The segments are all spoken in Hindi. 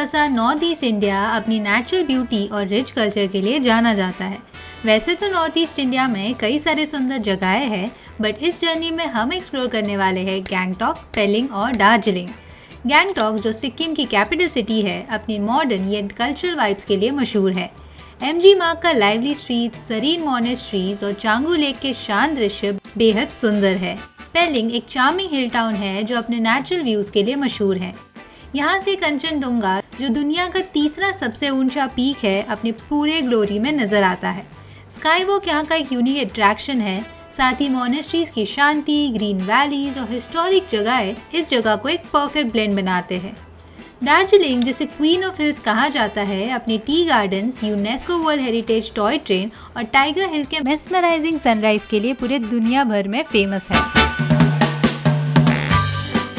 बसा नॉर्थ ईस्ट इंडिया अपनी नेचुरल ब्यूटी और रिच कल्चर के लिए जाना जाता है। वैसे तो नॉर्थ ईस्ट इंडिया में कई सारे सुंदर जगहें हैं, बट इस जर्नी में हम एक्सप्लोर करने वाले हैं गैंगटॉक, पेलिंग और दार्जिलिंग। गैंगटॉक, जो सिक्किम की कैपिटल सिटी है, अपनी मॉडर्न येट कल्चरल वाइब्स के लिए मशहूर है। एमजी मार्ग का लाइवली स्ट्रीट, सरीन मोनेस्ट्रीज और चांगू लेक के शांत दृश्य बेहद सुंदर है। पेलिंग एक चार्मिंग हिल टाउन है जो अपने नेचुरल व्यूज के लिए मशहूर है। यहाँ से कंचनजुंगा, जो दुनिया का तीसरा सबसे ऊंचा पीक है, अपने पूरे ग्लोरी में नजर आता है। स्काई वॉक यहाँ का एक यूनिक अट्रैक्शन है। साथ ही मोनेस्ट्रीज की शांति, ग्रीन वैलीज और हिस्टोरिक जगहें इस जगह को एक परफेक्ट ब्लेंड बनाते हैं। दार्जिलिंग, जिसे क्वीन ऑफ हिल्स कहा जाता है, अपने tea gardens, UNESCO world heritage toy train और टाइगर हिल के मेस्मराइजिंग सनराइज के लिए पूरे दुनिया भर में फेमस है।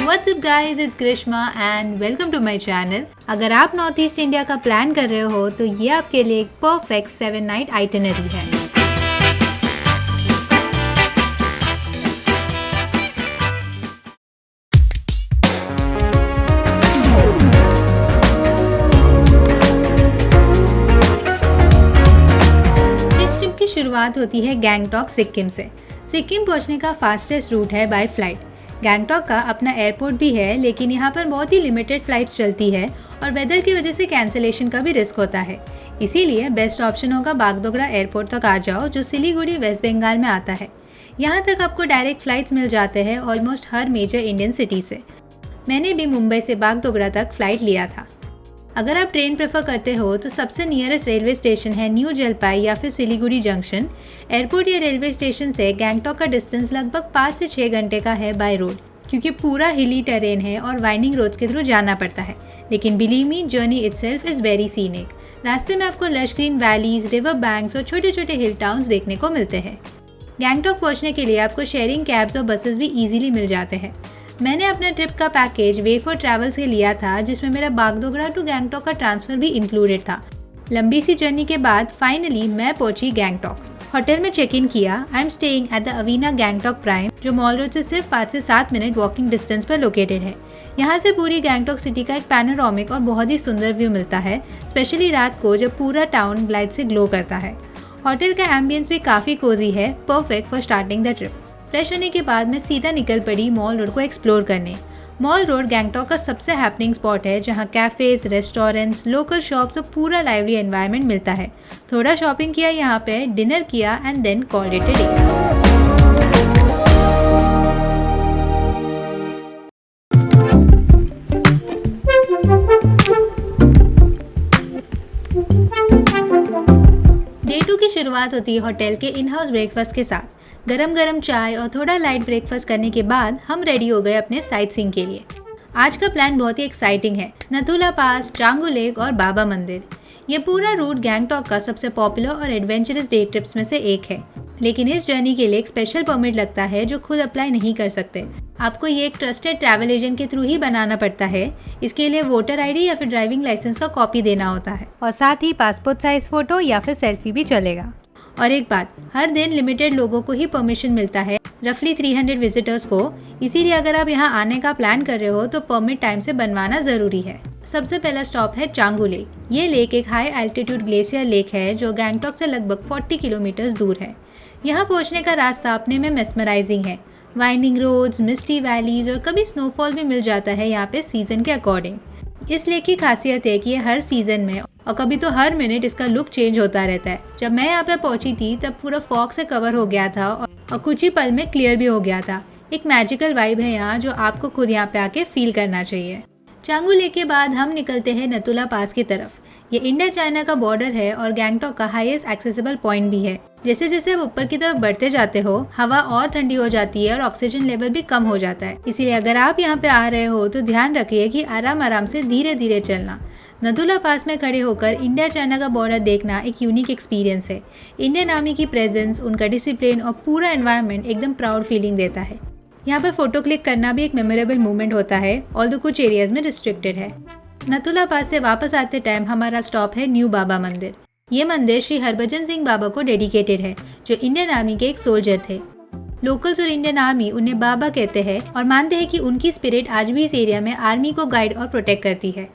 What's up guys, it's Grishma and welcome to my channel। अगर आप नॉर्थ ईस्ट इंडिया का प्लान कर रहे हो तो ये आपके लिए एक परफेक्ट 7 नाइट आइटिनरी है। इस ट्रिप की शुरुआत होती है गैंगटॉक, सिक्किम से। सिक्किम पहुंचने का फास्टेस्ट रूट है बाय फ्लाइट। गैंगटॉक का अपना एयरपोर्ट भी है, लेकिन यहाँ पर बहुत ही लिमिटेड फ्लाइट्स चलती है और वेदर की वजह से कैंसिलेशन का भी रिस्क होता है। इसीलिए बेस्ट ऑप्शन होगा बागडोगरा एयरपोर्ट तक आ जाओ, जो सिलीगुड़ी, वेस्ट बंगाल में आता है। यहाँ तक आपको डायरेक्ट फ्लाइट्स मिल जाते हैं ऑलमोस्ट हर मेजर इंडियन सिटी से। मैंने भी मुंबई से बागडोगरा तक फ्लाइट लिया था। अगर आप ट्रेन प्रेफर करते हो तो सबसे नियरेस्ट रेलवे स्टेशन है न्यू जलपाई या फिर सिलीगुड़ी जंक्शन। एयरपोर्ट या रेलवे स्टेशन से गैंगटॉक का डिस्टेंस लगभग 5 से 6 घंटे का है बाय रोड, क्योंकि पूरा हिली टेरेन है और वाइंडिंग रोड्स के थ्रू जाना पड़ता है। लेकिन believe me, journey itself is very scenic. रास्ते में आपको lush green valleys, river banks और छोटे छोटे हिल टाउन्स देखने को मिलते हैं। गैंगटॉक पहुँचने के लिए आपको शेयरिंग कैब्स और बसेस भी ईजिली मिल जाते हैं। मैंने अपने ट्रिप का पैकेज वे फॉर ट्रैवल से लिया था, जिसमें मेरा बागडोगरा टू गैंगटॉक का ट्रांसफर भी इंक्लूडेड था। लंबी सी जर्नी के बाद फाइनली मैं पहुंची गैंगटॉक। होटल में चेक इन किया। I am staying at the Avina Gangtok prime, जो मॉल रोड से सिर्फ 5 से 7 मिनट वॉकिंग डिस्टेंस पर लोकेटेड है। यहाँ से पूरी गैंगटॉक सिटी का एक पैनोरामिक और बहुत ही सुंदर व्यू मिलता है, स्पेशली रात को जब पूरा टाउन लाइट से ग्लो करता है। होटल का एम्बियंस भी काफ़ी कोजी है, perfect for starting the trip. Fresh होने के बाद मैं सीधा निकल पड़ी मॉल रोड को एक्सप्लोर करने। मॉल रोड गैंगटॉक का सबसे हैपनिंग स्पॉट है, जहाँ कैफ़ेज, रेस्टोरेंट्स, लोकल शॉप्स और पूरा लाइवली एनवायरनमेंट मिलता है। थोड़ा शॉपिंग किया यहाँ पे, डिनर किया and then called it a day. Day 2 की शुरुआत होती है होटल के इन हाउस ब्रेकफास्ट के साथ। गरम गरम चाय और थोड़ा लाइट ब्रेकफास्ट करने के बाद हम रेडी हो गए अपने साइट सीइंग के लिए। आज का प्लान बहुत ही एक्साइटिंग है। नथुला पास, चांगू लेक और बाबा मंदिर। ये पूरा रूट गैंगटॉक का सबसे पॉपुलर और एडवेंचरस डे ट्रिप्स में से एक है, लेकिन इस जर्नी के लिए एक स्पेशल परमिट लगता है जो खुद अप्लाई नहीं कर सकते। आपको ये एक ट्रस्टेड ट्रैवल एजेंट के थ्रू ही बनाना पड़ता है। इसके लिए वोटर आईडी या फिर ड्राइविंग लाइसेंस का कॉपी देना होता है और साथ ही पासपोर्ट साइज फोटो या फिर सेल्फी भी चलेगा। और एक बात, हर दिन लिमिटेड लोगों को ही परमिशन मिलता है, रफली 300 विजिटर्स को। इसीलिए अगर आप यहाँ आने का प्लान कर रहे हो तो परमिट टाइम से बनवाना ज़रूरी है। सबसे पहला स्टॉप है चांगू लेक। ये लेक एक हाई एल्टीट्यूड ग्लेशियर लेक है जो गैंगटॉक से लगभग 40 किलोमीटर्स दूर है। यहाँ पहुँचने का रास्ता अपने में मेस्मराइजिंग है। वाइंडिंग रोड्स, मिस्टी वैलीज और कभी स्नोफॉल भी मिल जाता है यहाँ पे सीजन के अकॉर्डिंग। इस लेक की खासियत है कि ये हर सीजन में और कभी तो हर मिनट इसका लुक चेंज होता रहता है। जब मैं यहाँ पे पहुंची थी तब पूरा फॉग से कवर हो गया था और कुछ ही पल में क्लियर भी हो गया था। एक मैजिकल वाइब है यहाँ जो आपको खुद यहाँ पे आके फील करना चाहिए। चांगू लेक के बाद हम निकलते हैं नथुला पास की तरफ। ये इंडिया चाइना का बॉर्डर है और गैंगटॉक का हाईएस्ट एक्सेसिबल पॉइंट भी है। जैसे जैसे आप ऊपर की तरफ बढ़ते जाते हो, हवा और ठंडी हो जाती है और ऑक्सीजन लेवल भी कम हो जाता है। इसीलिए अगर आप यहाँ पे आ रहे हो तो ध्यान रखिए कि आराम आराम से धीरे धीरे चलना। नथुला पास में खड़े होकर इंडिया चाइना का बॉर्डर देखना एक यूनिक एक्सपीरियंस है। इंडियन आर्मी की प्रेजेंस, उनका डिसिप्लिन और पूरा एनवायरनमेंट एकदम प्राउड फीलिंग देता है। यहाँ पर फोटो क्लिक करना भी एक मेमोरेबल मोमेंट होता है, ऑल्दो कुछ एरियाज में रिस्ट्रिक्टेड है। नथुला पास से वापस आते टाइम हमारा स्टॉप है न्यू बाबा मंदिर। ये मंदिर श्री हरभजन सिंह बाबा को डेडिकेटेड है, जो इंडियन आर्मी के एक सोल्जर थे। लोकल्स और इंडियन आर्मी उन्हें बाबा कहते हैं और मानते हैं कि उनकी स्पिरिट आज भी इस एरिया में आर्मी को गाइड और प्रोटेक्ट करती है।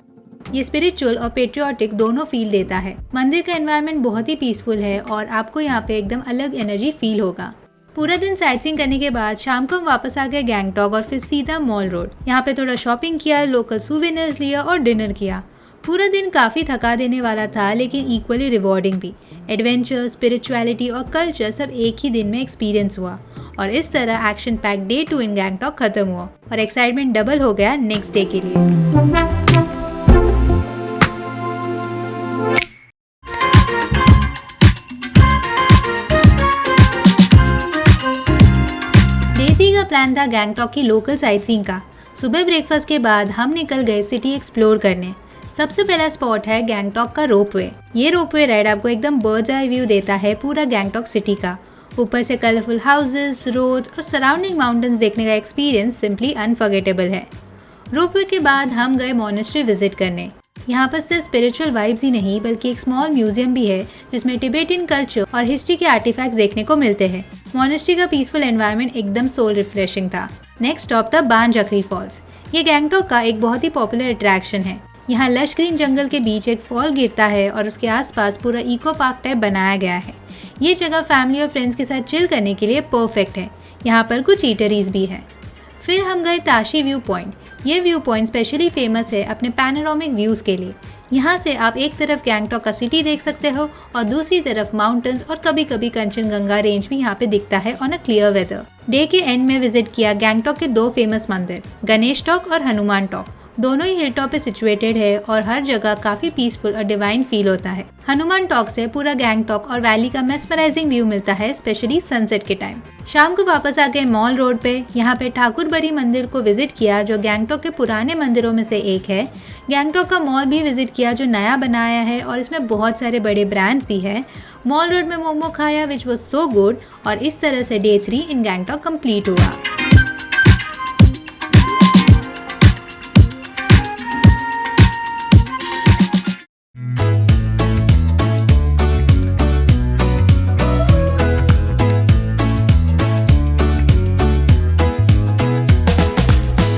ये स्पिरिचुअल और पेट्रियोटिक दोनों फील देता है। मंदिर का एनवायरनमेंट बहुत ही पीसफुल है और आपको यहाँ पे एकदम अलग एनर्जी फील होगा। पूरा दिन साइटसीइंग करने के बाद शाम को हम वापस आ गए गैंगटॉक और फिर सीधा मॉल रोड। यहाँ पे थोड़ा शॉपिंग किया, लोकल सूवेनिर्स लिया और डिनर किया। पूरा दिन काफ़ी थका देने वाला था लेकिन इक्वली रिवॉर्डिंग भी। एडवेंचर, स्पिरिचुअलिटी और कल्चर सब एक ही दिन में एक्सपीरियंस हुआ और इस तरह एक्शन पैक डे 2 इन गैंगटॉक खत्म हुआ और एक्साइटमेंट डबल हो गया नेक्स्ट डे के लिए। डे 3 का प्लान था गैंगटॉक की लोकल साइटसीइंग का। सुबह ब्रेकफास्ट के बाद हम निकल गए सिटी एक्सप्लोर करने। सबसे पहला स्पॉट है गैंगटॉक का रोपवे। ये रोपवे राइड आपको एकदम बर्ड्स आई व्यू देता है पूरा गैंगटॉक सिटी का। ऊपर से कलरफुल हाउसेस, रोड्स और सराउंडिंग माउंटेन्स देखने का एक्सपीरियंस सिंपली अनफॉरगेटेबल है। रोपवे के बाद हम गए मॉनेस्ट्री विजिट करने। यहाँ पर सिर्फ स्पिरिचुअल वाइब्स ही नहीं बल्कि एक स्मॉल म्यूजियम भी है जिसमें टिबेटियन कल्चर और हिस्ट्री के आर्टिफैक्ट्स देखने को मिलते हैं। मॉनेस्ट्री का पीसफुल एनवायरनमेंट एकदम सोल रिफ्रेशिंग था। नेक्स्ट स्टॉप था बानजकरी फॉल्स। ये गैंगटॉक का एक बहुत ही पॉपुलर अट्रैक्शन है। यहाँ लश ग्रीन जंगल के बीच एक फॉल गिरता है और उसके आसपास पूरा इको पार्क टाइप बनाया गया है। ये जगह फैमिली और फ्रेंड्स के साथ चिल करने के लिए परफेक्ट है। यहाँ पर कुछ ईटरीज भी है। फिर हम गए ताशी व्यू पॉइंट। ये व्यू पॉइंट स्पेशली फेमस है अपने पैनोरामिक व्यूज़ के लिए। यहाँ से आप एक तरफ गैंगटॉक का सिटी देख सकते हो और दूसरी तरफ माउंटेन्स और कभी कभी कंचनजंगा रेंज भी यहाँ पे दिखता है on a clear weather. Day के एंड में विजिट किया गैंगटॉक के 2 फेमस मंदिर, गणेश टॉक और हनुमान टॉक। दोनों ही हिल टॉप पे सिचुएटेड है और हर जगह काफी पीसफुल और डिवाइन फील होता है। हनुमान टॉक से पूरा गैंगटॉक और वैली का मेस्मराइजिंग व्यू मिलता है, स्पेशली सनसेट के टाइम। शाम को वापस आ गए मॉल रोड पे। यहाँ पे ठाकुरबरी मंदिर को विजिट किया जो गैंगटॉक के पुराने मंदिरों में से एक है। गैंगटॉक का मॉल भी विजिट किया जो नया बनाया है और इसमें बहुत सारे बड़े ब्रांड्स भी है। मॉल रोड में मोमो खाया विच वॉज सो गुड और इस तरह से डे 3 इन गैंगटॉक कंप्लीट हुआ।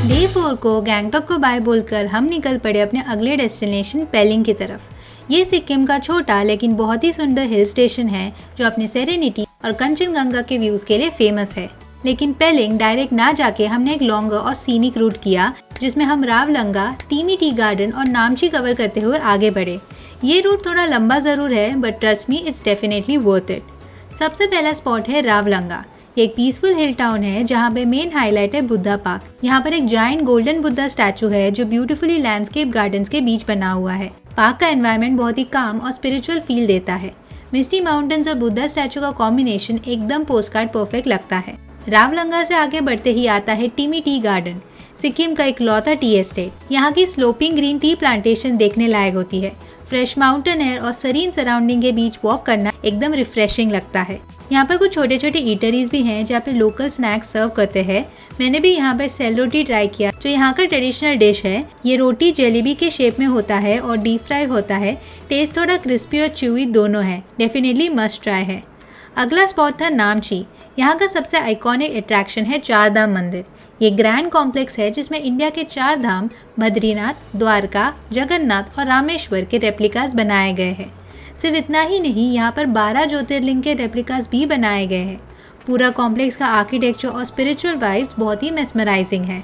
डे 4 को गैंगटॉक को बाय बोलकर हम निकल पड़े अपने अगले डेस्टिनेशन पेलिंग की तरफ। ये सिक्किम का छोटा लेकिन बहुत ही सुंदर हिल स्टेशन है जो अपने सेरेनिटी और कंचनजंगा के व्यूज के लिए फेमस है। लेकिन पेलिंग डायरेक्ट ना जाके हमने एक लॉन्गर और सीनिक रूट किया जिसमें हम रावलंगा, टीमी टी गार्डन और नामची कवर करते हुए आगे बढ़े। ये रूट थोड़ा लंबा ज़रूर है but trust me it's definitely worth it. सबसे पहला स्पॉट है रावलंगा। ये एक पीसफुल हिल टाउन है जहाँ पे मेन हाईलाइट है बुद्धा पार्क। यहाँ पर एक जायंट गोल्डन बुद्धा स्टैचू है जो ब्यूटीफुली लैंडस्केप गार्डन्स के बीच बना हुआ है। पार्क का एनवायरनमेंट बहुत ही काम और स्पिरिचुअल फील देता है। मिस्टी माउंटेन्स और बुद्धा स्टैचू का कॉम्बिनेशन एकदम पोस्टकार्ड परफेक्ट लगता है। रावलंगा से आगे बढ़ते ही आता है टीमी टी गार्डन, सिक्किम का इकलौता टी एस्टेट। यहाँ की स्लोपिंग ग्रीन टी प्लांटेशन देखने लायक होती है। फ्रेश माउंटेन एयर और सरीन सराउंडिंग के बीच वॉक करना एकदम रिफ्रेशिंग लगता है। यहाँ पर कुछ छोटे छोटे ईटरीज भी हैं जहाँ पे लोकल स्नैक्स सर्व करते हैं। मैंने भी यहाँ पर सेल रोटी ट्राई किया जो यहाँ का ट्रेडिशनल डिश है। ये रोटी जलेबी के शेप में होता है और डीप फ्राई होता है। टेस्ट थोड़ा क्रिस्पी और च्यूई दोनों है। डेफिनेटली मस्ट ट्राई है। अगला स्पॉट था नामची। यहाँ का सबसे आइकॉनिक अट्रैक्शन है 4 धाम मंदिर। ये ग्रैंड कॉम्प्लेक्स है जिसमें इंडिया के 4 धाम बद्रीनाथ, द्वारका, जगन्नाथ और रामेश्वर के रेप्लिकास बनाए गए हैं। सिर्फ इतना ही नहीं, यहाँ पर 12 ज्योतिर्लिंग के रेप्लिकास भी बनाए गए हैं। पूरा कॉम्प्लेक्स का आर्किटेक्चर और स्पिरिचुअल वाइब्स बहुत ही मेस्मराइजिंग है।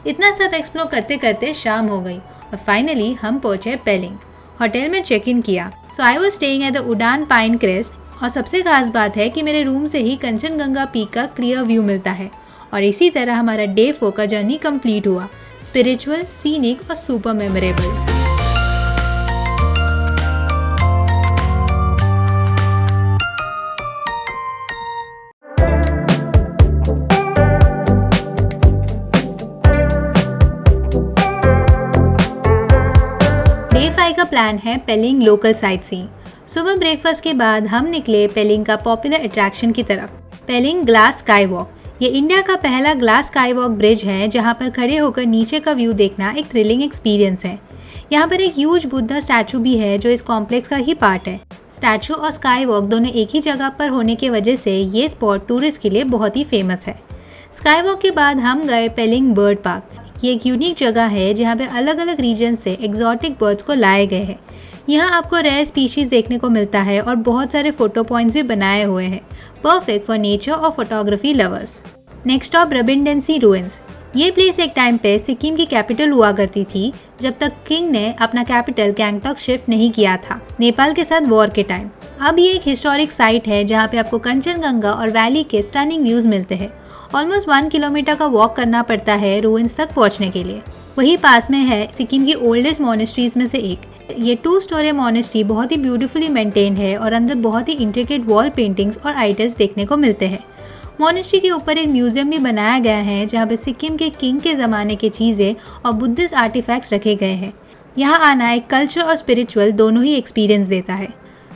इतना सब एक्सप्लोर करते करते शाम हो गई और फाइनली हम पहुँचे पेलिंग। होटल में चेक इन किया। So I was staying at the Udaan pine crest और सबसे खास बात है कि मेरे रूम से ही कंचनजंगा पीक का क्लियर व्यू मिलता है। और इसी तरह हमारा डे 4 का जर्नी कंप्लीट हुआ। स्पिरिचुअल, सीनिक और सुपर मेमोरेबल। डे 5 का प्लान है पेलिंग लोकल साइटसीइंग। सुबह ब्रेकफास्ट के बाद हम निकले पेलिंग का पॉपुलर अट्रैक्शन की तरफ, पेलिंग ग्लास स्काई वॉक। ये इंडिया का पहला ग्लास स्काई वॉक ब्रिज है जहाँ पर खड़े होकर नीचे का व्यू देखना एक थ्रिलिंग एक्सपीरियंस है। यहाँ पर एक ह्यूज बुद्धा स्टैचू भी है जो इस कॉम्प्लेक्स का ही पार्ट है। स्टैचू और स्काई वॉक दोनों एक ही जगह पर होने की वजह से ये स्पॉट टूरिस्ट के लिए बहुत ही फेमस है। स्काई वॉक के बाद हम गए पेलिंग बर्ड पार्क। ये एक यूनिक जगह है जहाँ पे अलग अलग रीजन से एक्जॉटिक बर्ड्स को लाए गए हैं। यहाँ आपको रेयर स्पीशीज देखने को मिलता है और बहुत सारे फोटो पॉइंट्स भी बनाए हुए हैं, परफेक्ट फॉर नेचर और photography lovers. Next stop Rabdentse ruins. ये प्लेस एक टाइम पे सिक्किम की कैपिटल हुआ करती थी, जब तक किंग ने अपना कैपिटल गैंगटॉक शिफ्ट नहीं किया था नेपाल के साथ वॉर के टाइम। अब ये एक हिस्टोरिक साइट है जहाँ पे आपको कंचनजंगा और वैली के स्टनिंग व्यूज मिलते हैं। ऑलमोस्ट 1 किलोमीटर का वॉक करना पड़ता है रूइंस तक पहुँचने के लिए। वही पास में है सिक्किम की ओल्डेस्ट मॉनेस्ट्रीज में से एक। ये 2 स्टोरी मॉनेस्ट्री बहुत ही ब्यूटीफुली मेंटेन्ड है और अंदर बहुत ही इंट्रिकेट वॉल पेंटिंग्स और आइडल्स देखने को मिलते हैं। मॉनेस्ट्री के ऊपर एक म्यूजियम भी बनाया गया है जहाँ पे सिक्किम के किंग के ज़माने की चीज़ें और बुद्धिस्ट आर्टिफैक्ट्स रखे गए हैं। यहाँ आना एक कल्चर और स्पिरिचुअल दोनों ही एक्सपीरियंस देता है।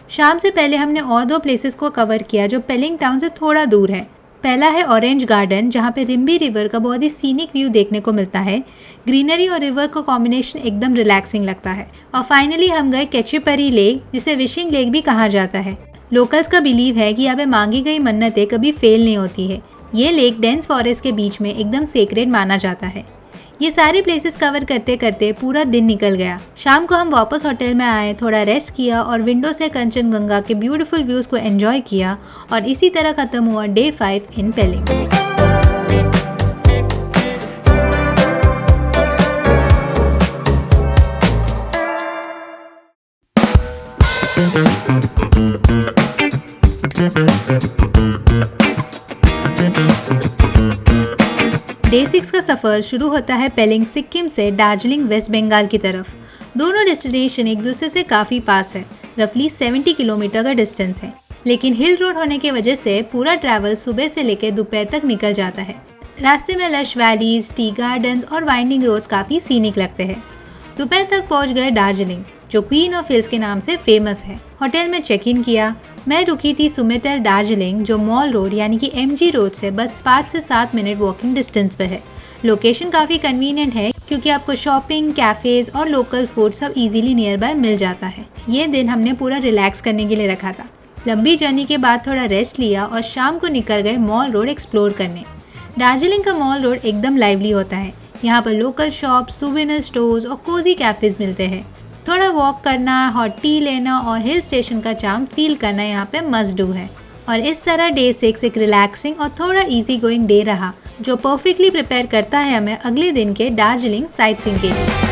शाम से पहले हमने और 2 प्लेसेस को कवर किया जो पेलिंग टाउन से थोड़ा दूर है। पहला है ऑरेंज गार्डन, जहाँ पे रिम्बी रिवर का बहुत ही सीनिक व्यू देखने को मिलता है। ग्रीनरी और रिवर का कॉम्बिनेशन एकदम रिलैक्सिंग लगता है। और फाइनली हम गए केचुपरी लेक, जिसे विशिंग लेक भी कहा जाता है। लोकल्स का बिलीव है कि यहाँ पे मांगी गई मन्नतें कभी फेल नहीं होती है। ये लेक डेंस फॉरेस्ट के बीच में एकदम सेक्रेड माना जाता है। ये सारे प्लेसेस कवर करते करते पूरा दिन निकल गया। शाम को हम वापस होटल में आए, थोड़ा रेस्ट किया और विंडो से कंचनजंगा के ब्यूटीफुल व्यूज़ को एंजॉय किया और इसी तरह खत्म हुआ डे 5 इन पेलिंग। डे 6 का सफ़र शुरू होता है पेलिंग सिक्किम से दार्जिलिंग वेस्ट बंगाल की तरफ। दोनों डेस्टिनेशन एक दूसरे से काफ़ी पास है, रफली 70 किलोमीटर का डिस्टेंस है। लेकिन हिल रोड होने की वजह से पूरा ट्रैवल सुबह से लेकर दोपहर तक निकल जाता है। रास्ते में लश वैलीज, टी गार्डन्स और वाइंडिंग रोड्स काफ़ी सीनिक लगते हैं। दोपहर तक पहुंच गए दार्जिलिंग, जो क्वीन ऑफ हिल्स के नाम से फेमस है। होटल में चेक इन किया। मैं रुकी थी सुमिटेल दार्जिलिंग, जो मॉल रोड यानी कि MG रोड से बस 5 से 7 मिनट वॉकिंग डिस्टेंस पे है। लोकेशन काफ़ी कन्वीनियंट है क्योंकि आपको शॉपिंग, कैफ़ेज़ और लोकल फूड सब इजीली नियर बाय मिल जाता है। ये दिन हमने पूरा रिलैक्स करने के लिए रखा था। लंबी जर्नी के बाद थोड़ा रेस्ट लिया और शाम को निकल गए मॉल रोड एक्सप्लोर करने। दार्जिलिंग का मॉल रोड एकदम लाइवली होता है। यहाँ पर लोकल शॉप, सूवेनिर स्टोर्स और कोजी कैफ़ेज़ मिलते हैं। थोड़ा वॉक करना, हॉट टी लेना और हिल स्टेशन का चार्म फील करना यहाँ पे मस्ट डू है। और इस तरह डे 6 एक रिलैक्सिंग और थोड़ा इजी गोइंग डे रहा, जो परफेक्टली प्रिपेयर करता है हमें अगले दिन के दार्जिलिंग साइट सीइंग के लिए।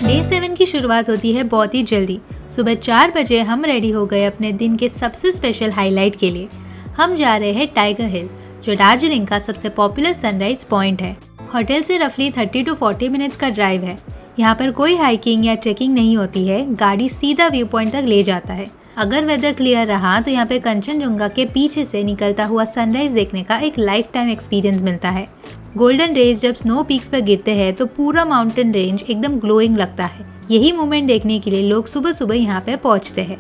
डे 7 की शुरुआत होती है बहुत ही जल्दी। सुबह 4 बजे हम रेडी हो गए अपने दिन के सबसे स्पेशल हाईलाइट के लिए। हम जा रहे हैं टाइगर हिल, जो दार्जिलिंग का सबसे पॉपुलर सनराइज पॉइंट है। होटल से रफली 30 to 40 मिनट्स का ड्राइव है। यहाँ पर कोई हाइकिंग या ट्रेकिंग नहीं होती है, गाड़ी सीधा व्यू पॉइंट तक ले जाता है। अगर वेदर क्लियर रहा तो यहाँ पे कंचनजंगा के पीछे से निकलता हुआ सनराइज देखने का एक लाइफ टाइम एक्सपीरियंस मिलता है। गोल्डन रेज जब स्नो पीक्स पर गिरते हैं तो पूरा माउंटेन रेंज एकदम ग्लोइंग लगता है। यही मोमेंट देखने के लिए लोग सुबह सुबह यहाँ पे पहुँचते हैं।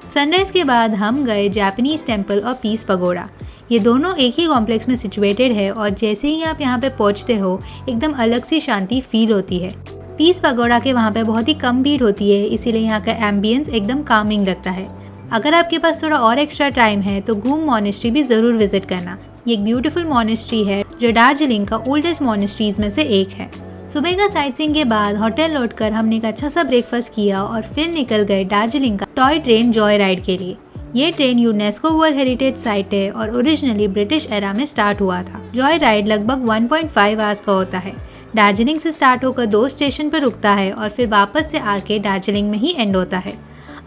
सनराइज के बाद हम गए जापानीज टेम्पल और पीस पगोड़ा। ये दोनों एक ही कॉम्प्लेक्स में सिचुएटेड है और जैसे ही आप यहाँ पे पहुँचते हो एकदम अलग सी शांति फील होती है। पीस पगोड़ा के वहाँ पे बहुत ही कम भीड़ होती है, इसीलिए यहाँ का एम्बियंस एकदम कामिंग लगता है। अगर आपके पास थोड़ा और एक्स्ट्रा टाइम है तो घूम मॉनेस्ट्री भी ज़रूर विजिट करना। ये एक ब्यूटीफुल मॉनेस्ट्री है जो दार्जिलिंग का ओल्डेस्ट मॉनेस्ट्रीज में से एक है। सुबह का साइट सीइंग के बाद होटल लौटकर हमने एक अच्छा सा ब्रेकफास्ट किया और फिर निकल गए दार्जिलिंग का टॉय ट्रेन जॉय राइड के लिए। ये train UNESCO world heritage site है और ओरिजिनली ब्रिटिश एरा में स्टार्ट हुआ था। जॉय राइड लगभग 1.5 आवर्स का होता है। दार्जिलिंग से स्टार्ट होकर 2 स्टेशन पर रुकता है और फिर वापस से आके दार्जिलिंग में ही एंड होता है।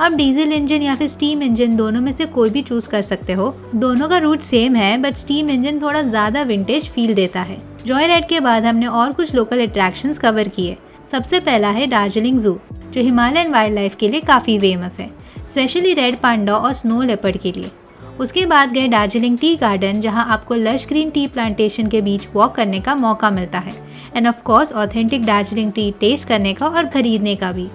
आप डीजल इंजन या फिर स्टीम इंजन दोनों में से कोई भी चूज कर सकते हो। दोनों का रूट सेम है, बट स्टीम इंजन थोड़ा ज़्यादा विंटेज फील देता है। जॉय राइड के बाद हमने और कुछ लोकल अट्रैक्शंस कवर किए। सबसे पहला है दार्जिलिंग जू, जो हिमालयन वाइल्ड लाइफ के लिए काफ़ी फेमस है, स्पेशली रेड पांडा और स्नो लेपर्ड के लिए। उसके बाद गए दार्जिलिंग टी गार्डन, जहां आपको लश ग्रीन टी प्लांटेशन के बीच वॉक करने का मौका मिलता है and of course authentic Darjeeling tea taste करने का और खरीदने का भी।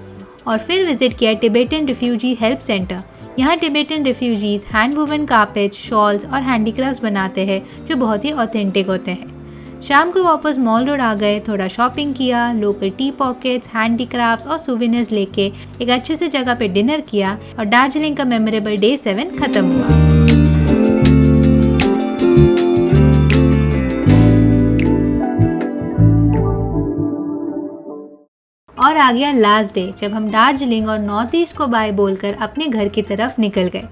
और फिर विजिट किया टिबेटन रिफ्यूजी हेल्प सेंटर। यहाँ Tibetan refugees hand woven carpet, shawls और हैंडीक्राफ्ट्स बनाते हैं जो बहुत ही ऑथेंटिक होते हैं। शाम को वापस मॉल रोड आ गए, थोड़ा शॉपिंग किया, लोकल टी पॉकेट्स, हैंडीक्राफ्ट्स और सुवेनियर्स लेके एक अच्छे से जगह पे डिनर किया और दार्जिलिंग का मेमोरेबल डे 7 खत्म हुआ। और आ गया लास्ट डे, जब हम दार्जिलिंग और नॉर्थ ईस्ट को बाय बोलकर अपने घर की तरफ निकल गए।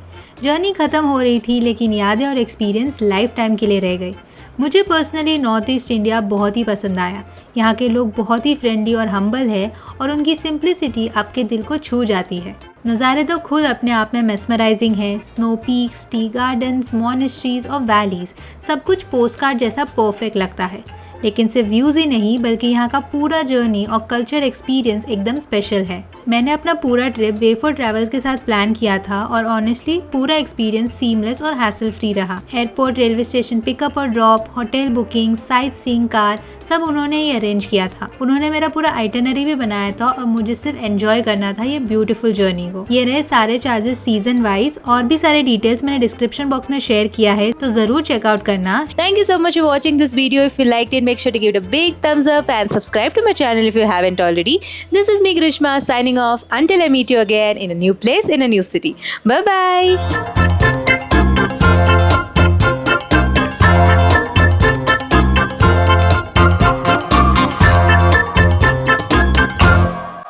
जर्नी खत्म हो रही थी, लेकिन यादें और एक्सपीरियंस लाइफ टाइम के लिए रह गई। मुझे पर्सनली नॉर्थ ईस्ट इंडिया बहुत ही पसंद आया। यहाँ के लोग बहुत ही फ्रेंडली और हम्बल है और उनकी सिंप्लिसिटी आपके दिल को छू जाती है। नज़ारे तो खुद अपने आप में मेस्मराइजिंग है। Snow peaks, tea gardens, monasteries और वैलीज, सब कुछ पोस्टकार्ड जैसा परफेक्ट लगता है। लेकिन सिर्फ व्यूज़ ही नहीं, बल्कि यहाँ का पूरा जर्नी और कल्चर एक्सपीरियंस एकदम स्पेशल है। मैंने अपना पूरा ट्रिप वे4 ट्रैवल्स के साथ प्लान किया था और ऑनेस्टली पूरा एक्सपीरियंस सीमलेस और हैसल फ्री रहा। एयरपोर्ट, रेलवे स्टेशन पिकअप और drop, hotel booking, sight seeing, car, सब उन्होंने ही अरेंज किया था। उन्होंने मेरा पूरा आइटनरी भी बनाया था और मुझे सिर्फ एंजॉय करना था ये ब्यूटीफुल जर्नी को। ये रहे सारे चार्जेस सीजन वाइज, और भी सारे डिटेल्स मैंने डिस्क्रिप्शन बॉक्स में शेयर किया है, तो जरूर चेकआउट करना। Thank you so much for watching this video. If you liked it, make sure to give it a big thumbs up and subscribe to my channel if you haven't already. This is me, Grishma, signing off until I meet you again in a new place, in a new city. Bye bye.